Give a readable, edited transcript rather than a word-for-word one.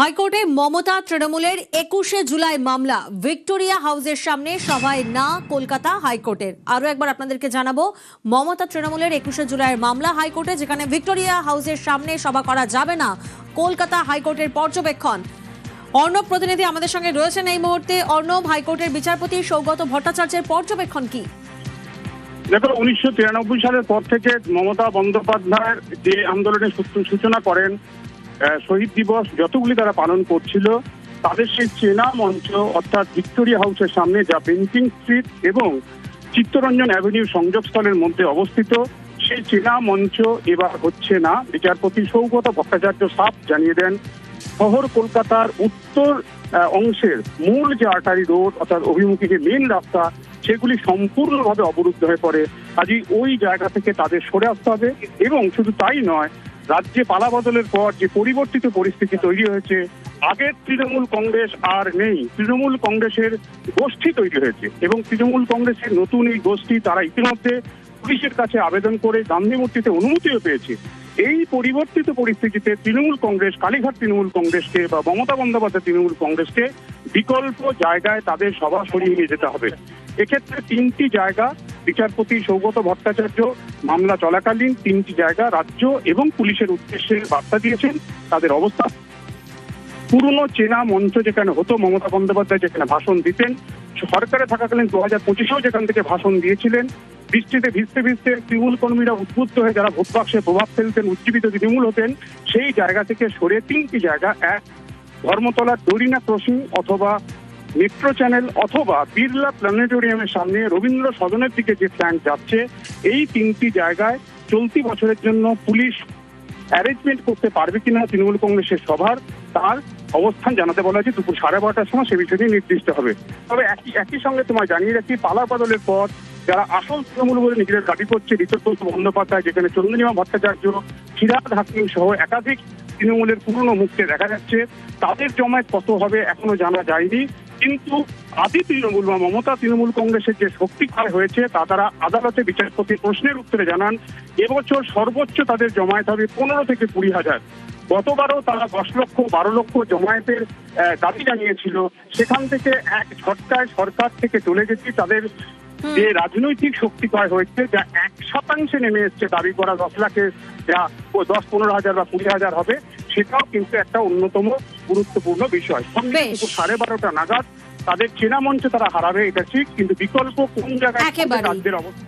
হাইকোর্টে মমতা তৃণমূলের 21শে জুলাই মামলা ভিক্টোরিয়া হাউসের সামনে সভায় না কলকাতা হাইকোর্টের। আরো একবার আপনাদেরকে জানাবো, মমতা তৃণমূলের 21শে জুলাইয়ের মামলা হাইকোর্টে, যেখানে ভিক্টোরিয়া হাউসের সামনে সভা করা যাবে না, কলকাতা হাইকোর্টের পর্যবেক্ষণ। অর্ণব প্রতিনিধি আমাদের সঙ্গে রয়েছেন এই মুহূর্তে। অর্ণব, হাইকোর্টের বিচারপতি সৌগত ভট্টাচার্যের পর্যবেক্ষণ কি? দেখো, 1993 সালের পর থেকে মমতা বন্দ্যোপাধ্যায়ের যে আন্দোলনের সূচনা করেন, শহীদ দিবস যতগুলি তারা পালন করছিল, তাদের সেই চেনা মঞ্চ অর্থাৎ ভিক্টোরিয়া হাউসের সামনে, যা বেন্টিং স্ট্রিট এবং চিত্তরঞ্জন অ্যাভিনিউ সংযোগস্থলের মধ্যে অবস্থিত, সেই চেনা মঞ্চ এবার হচ্ছে না। বিচারপতি সৌগত ভট্টাচার্য সাফ জানিয়ে দেন, শহর কলকাতার উত্তর অংশের মূল যে আর্টারি রোড অর্থাৎ অভিমুখী যে মেন রাস্তা, সেগুলি সম্পূর্ণভাবে অবরুদ্ধ হয়ে পড়ে। কাজেই ওই জায়গা থেকে তাদের সরে আসতে হবে। এবং শুধু তাই নয়, রাজ্যে পালাবদলের পর যে পরিবর্তিত পরিস্থিতি তৈরি হয়েছে, আগের তৃণমূল কংগ্রেস আর নেই, তৃণমূল কংগ্রেসের গোষ্ঠী তৈরি হয়েছে এবং তৃণমূল কংগ্রেসের নতুন এই গোষ্ঠী তারা ইতিমধ্যে পুলিশের কাছে আবেদন করে গান্ধী মূর্তিতে অনুমতিও পেয়েছে। এই পরিবর্তিত পরিস্থিতিতে তৃণমূল কংগ্রেস, কালীঘাট তৃণমূল কংগ্রেসকে বা মমতা বন্দ্যোপাধ্যায় তৃণমূল কংগ্রেসকে বিকল্প জায়গায় তাদের সভা সরিয়ে নিয়ে যেতে হবে। এক্ষেত্রে 3টি জায়গা বিচারপতি সৌগত ভট্টাচার্য মামলা চলাকালীন 3টি জায়গা রাজ্য এবং পুলিশের উদ্দেশ্যে বার্তা দিয়েছেন। তাদের অবস্থা, পুরনো চেনা মঞ্চ যেখানে হতো, মমতা বন্দ্যোপাধ্যায় যেখানে ভাষণ দিতেন, সরকারে থাকাকালীন 2025-এও যেখান থেকে ভাষণ দিয়েছিলেন, বৃষ্টিতে ভিজতে ভিজতে তৃণমূল কর্মীরা উদ্বুদ্ধ হয়ে যারা ভোট বাক্সে প্রভাব ফেলতেন, উজ্জীবিত তৃণমূল হতেন, সেই জায়গা থেকে সরে 3টি জায়গা, এক ধর্মতলার ডোরিনা ক্রসিং অথবা মেট্রো চ্যানেল অথবা বিড়লা প্ল্যানেটোরিয়ামের সামনে রবীন্দ্র সদনের দিকে যে প্ল্যান যাচ্ছে, এই 3টি জায়গায় চলতি বছরের জন্য পুলিশ অ্যারেঞ্জমেন্ট করতে পারবে কিনা তৃণমূল কংগ্রেসের সভার, তার অবস্থান জানাতে বলা হয়েছে। দুপুর 12:30টার সময় সে বিষয়টি নির্দিষ্ট হবে। তবে একই সঙ্গে তোমায় জানিয়ে রাখি, পালাবদলের পর যারা আসল তৃণমূল বলে নিজেদের দাবি করছে, ঋতুব্রত বন্দ্যোপাধ্যায়, যেখানে চন্দ্রিমা ভট্টাচার্য, ফিরহাদ হাকিম সহ একাধিক তৃণমূলের পুরনো মুখকে দেখা যাচ্ছে, তাদের জমায়েত কত হবে এখনো জানা যায়নি। কিন্তু আদি তৃণমূল বা মমতা তৃণমূল কংগ্রেসের যে শক্তি ক্ষয় হয়েছে, তা তারা আদালতে বিচারপতির প্রশ্নের উত্তরে জানান, এবছর সর্বোচ্চ তাদের জমায়েত হবে 15 থেকে 20,000। গতবারও তারা 10 লক্ষ 12 লক্ষ জমায়েতের দাবি জানিয়েছিল। সেখান থেকে এক ঝটকায় সরকার থেকে চলে গেছে। তাদের যে রাজনৈতিক শক্তি ক্ষয় হয়েছে, যা 1% নেমে এসছে, দাবি করা 10 লাখের যা 10-15,000 বা 20,000 হবে, সেটাও কিন্তু একটা অন্যতম গুরুত্বপূর্ণ বিষয়। সঙ্গে 12:30 নাগাদ তাদের চেনা মঞ্চে তারা হারাবে, এটা ঠিক, কিন্তু বিকল্প কোন জায়গায় রাজ্যের অবস্থা